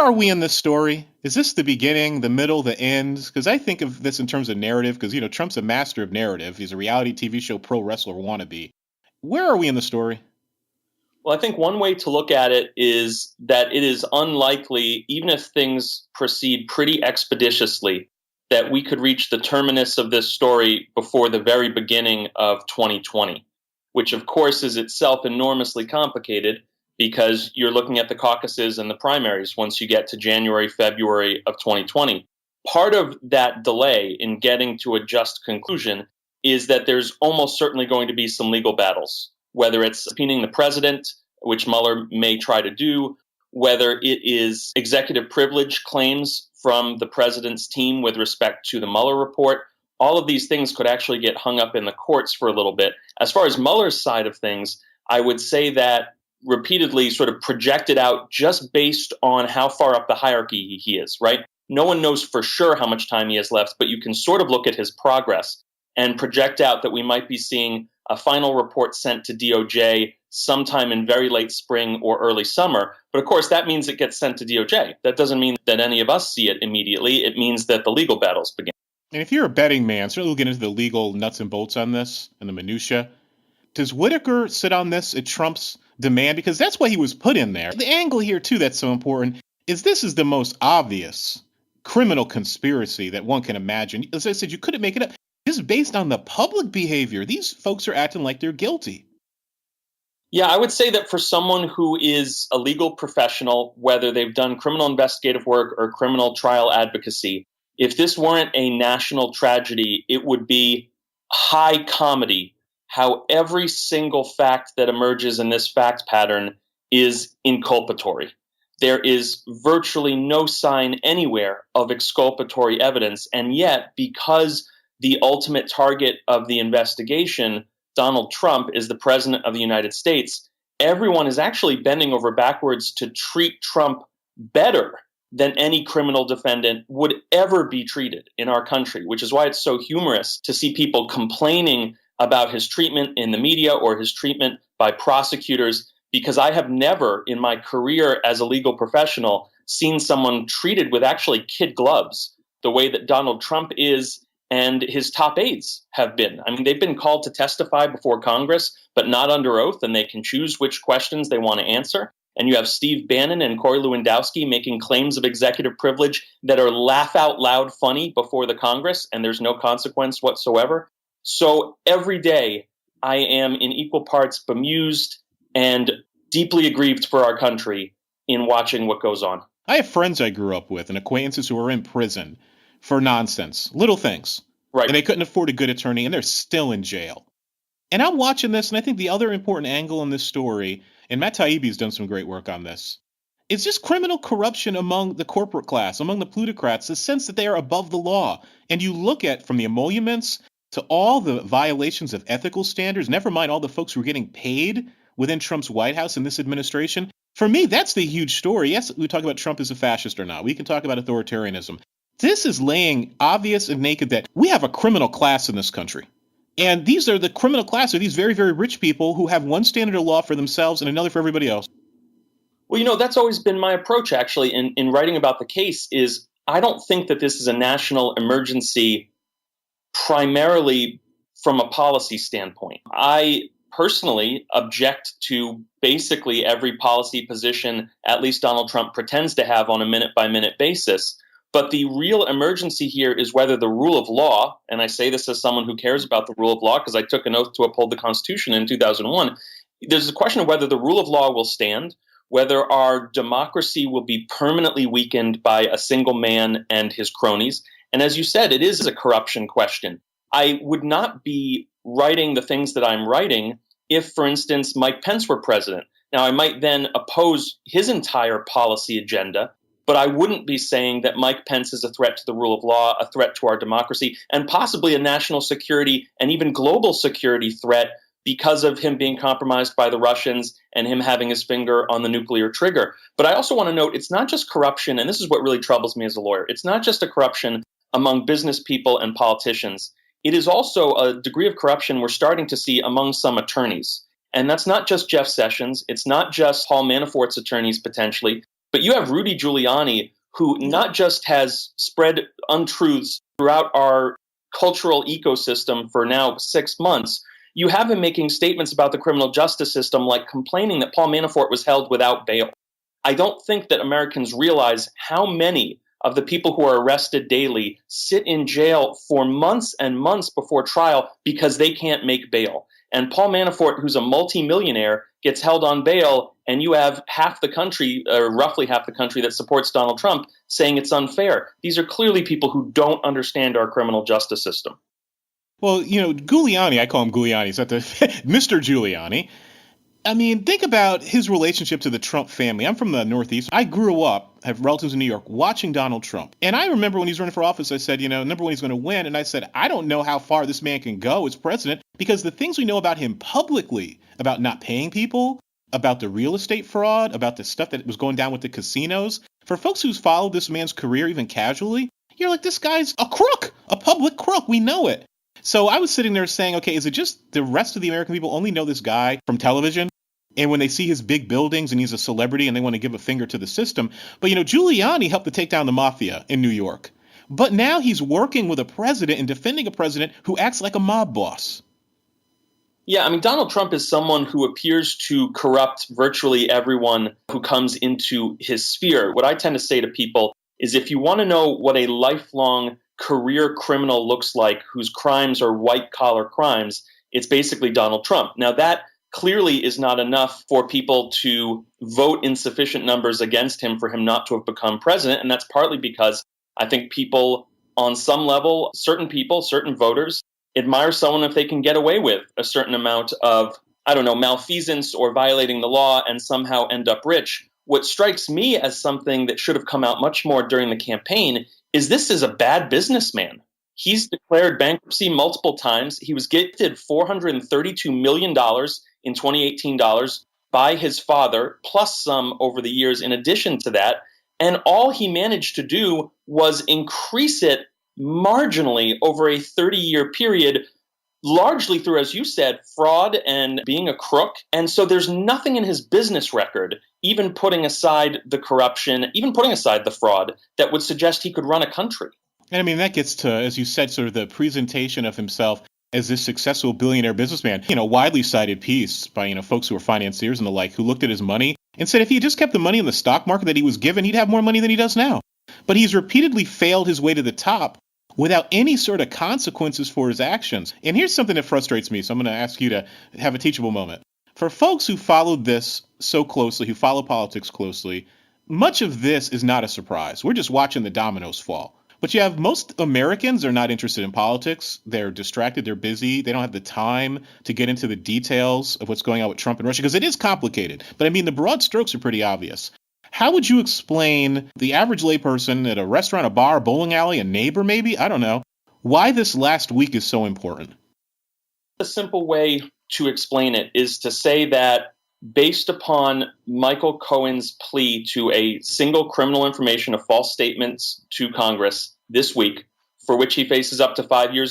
are we in this story? Is this the beginning, the middle, the end? Because I think of this in terms of narrative, because, Trump's a master of narrative. He's a reality TV show pro wrestler wannabe. Where are we in the story? Well, I think one way to look at it is that it is unlikely, even if things proceed pretty expeditiously, that we could reach the terminus of this story before the very beginning of 2020, which of course is itself enormously complicated because you're looking at the caucuses and the primaries once you get to January, February of 2020. Part of that delay in getting to a just conclusion is that there's almost certainly going to be some legal battles, whether it's subpoenaing the president, which Mueller may try to do, whether it is executive privilege claims from the president's team with respect to the Mueller report. All of these things could actually get hung up in the courts for a little bit. As far as Mueller's side of things, I would say that repeatedly sort of projected out just based on how far up the hierarchy he is, right? No one knows for sure how much time he has left, but you can sort of look at his progress and project out that we might be seeing a final report sent to DOJ sometime in very late spring or early summer. But of course, that means it gets sent to DOJ. That doesn't mean that any of us see it immediately. It means that the legal battles begin. And if you're a betting man, certainly we'll get into the legal nuts and bolts on this and the minutia. Does Whitaker sit on this at Trump's demand? Because that's why he was put in there. The angle here, too, that's so important is this is the most obvious criminal conspiracy that one can imagine. As I said, you couldn't make it up. This is based on the public behavior. These folks are acting like they're guilty. Yeah, I would say that for someone who is a legal professional, whether they've done criminal investigative work or criminal trial advocacy, if this weren't a national tragedy, it would be high comedy how every single fact that emerges in this fact pattern is inculpatory. There is virtually no sign anywhere of exculpatory evidence. And yet, because the ultimate target of the investigation, Donald Trump, is the president of the United States, everyone is actually bending over backwards to treat Trump better than any criminal defendant would ever be treated in our country, which is why it's so humorous to see people complaining about his treatment in the media or his treatment by prosecutors, because I have never in my career as a legal professional seen someone treated with actually kid gloves the way that Donald Trump is and his top aides have been. I mean, they've been called to testify before Congress, but not under oath, and they can choose which questions they want to answer. And you have Steve Bannon and Corey Lewandowski making claims of executive privilege that are laugh out loud funny before the Congress, and there's no consequence whatsoever. So every day I am in equal parts bemused and deeply aggrieved for our country in watching what goes on. I have friends I grew up with and acquaintances who are in prison for nonsense, little things. Right. And they couldn't afford a good attorney, and they're still in jail. And I'm watching this, and I think the other important angle in this story, and Matt Taibbi's done some great work on this, is just criminal corruption among the corporate class, among the plutocrats, the sense that they are above the law. And you look at from the emoluments to all the violations of ethical standards, never mind all the folks who are getting paid within Trump's White House and this administration. For me, that's the huge story. Yes, we talk about Trump as a fascist or not. We can talk about authoritarianism. This is laying obvious and naked that we have a criminal class in this country. And these are the criminal class are these very, very rich people who have one standard of law for themselves and another for everybody else. Well, that's always been my approach, actually, in writing about the case is I don't think that this is a national emergency primarily from a policy standpoint. I personally object to basically every policy position at least Donald Trump pretends to have on a minute-by-minute basis. But the real emergency here is whether the rule of law, and I say this as someone who cares about the rule of law because I took an oath to uphold the Constitution in 2001, there's a question of whether the rule of law will stand, whether our democracy will be permanently weakened by a single man and his cronies. And as you said, it is a corruption question. I would not be writing the things that I'm writing if, for instance, Mike Pence were president. Now, I might then oppose his entire policy agenda, but I wouldn't be saying that Mike Pence is a threat to the rule of law, a threat to our democracy, and possibly a national security and even global security threat because of him being compromised by the Russians and him having his finger on the nuclear trigger. But I also want to note it's not just corruption, and this is what really troubles me as a lawyer. It's not just a corruption among business people and politicians. It is also a degree of corruption we're starting to see among some attorneys. And that's not just Jeff Sessions. It's not just Paul Manafort's attorneys, potentially. But you have Rudy Giuliani, who not just has spread untruths throughout our cultural ecosystem for now 6 months, you have him making statements about the criminal justice system, like complaining that Paul Manafort was held without bail. I don't think that Americans realize how many of the people who are arrested daily sit in jail for months and months before trial because they can't make bail. And Paul Manafort, who's a multimillionaire, gets held on bail, and you have half the country, or roughly half the country, that supports Donald Trump saying it's unfair. These are clearly people who don't understand our criminal justice system. Well, Giuliani, I call him Giuliani, it's not the Mr. Giuliani. I mean, think about his relationship to the Trump family. I'm from the Northeast. I grew up, have relatives in New York, watching Donald Trump. And I remember when he was running for office, I said, number one, he's going to win. And I said, I don't know how far this man can go as president, because the things we know about him publicly, about not paying people, about the real estate fraud, about the stuff that was going down with the casinos, for folks who's followed this man's career even casually, you're like, this guy's a crook, a public crook. We know it. So I was sitting there saying, okay, is it just the rest of the American people only know this guy from television? And when they see his big buildings and he's a celebrity and they want to give a finger to the system. But, Giuliani helped to take down the mafia in New York. But now he's working with a president and defending a president who acts like a mob boss. Yeah, I mean, Donald Trump is someone who appears to corrupt virtually everyone who comes into his sphere. What I tend to say to people is, if you want to know what a lifelong career criminal looks like, whose crimes are white-collar crimes, it's basically Donald Trump. Now, that clearly is not enough for people to vote in sufficient numbers against him for him not to have become president. And that's partly because I think people on some level, certain people, certain voters, admire someone if they can get away with a certain amount of, malfeasance or violating the law and somehow end up rich. What strikes me as something that should have come out much more during the campaign is this is a bad businessman. He's declared bankruptcy multiple times. He was gifted $432 million in 2018 dollars by his father, plus some over the years in addition to that. And all he managed to do was increase it marginally over a 30-year period, largely through, as you said, fraud and being a crook. And so there's nothing in his business record, even putting aside the corruption, even putting aside the fraud, that would suggest he could run a country. And I mean, that gets to, as you said, sort of the presentation of himself as this successful billionaire businessman, widely cited piece by, folks who are financiers and the like, who looked at his money and said if he just kept the money in the stock market that he was given, he'd have more money than he does now. But he's repeatedly failed his way to the top without any sort of consequences for his actions. And here's something that frustrates me, so I'm going to ask you to have a teachable moment. For folks who followed this so closely, who follow politics closely, much of this is not a surprise. We're just watching the dominoes fall. But you have most Americans are not interested in politics. They're distracted. They're busy. They don't have the time to get into the details of what's going on with Trump and Russia, because it is complicated. But I mean, the broad strokes are pretty obvious. How would you explain the average layperson at a restaurant, a bar, a bowling alley, a neighbor maybe, I don't know, why this last week is so important? A simple way to explain it is to say that based upon Michael Cohen's plea to a single criminal information of false statements to Congress this week, for which he faces up to 5 years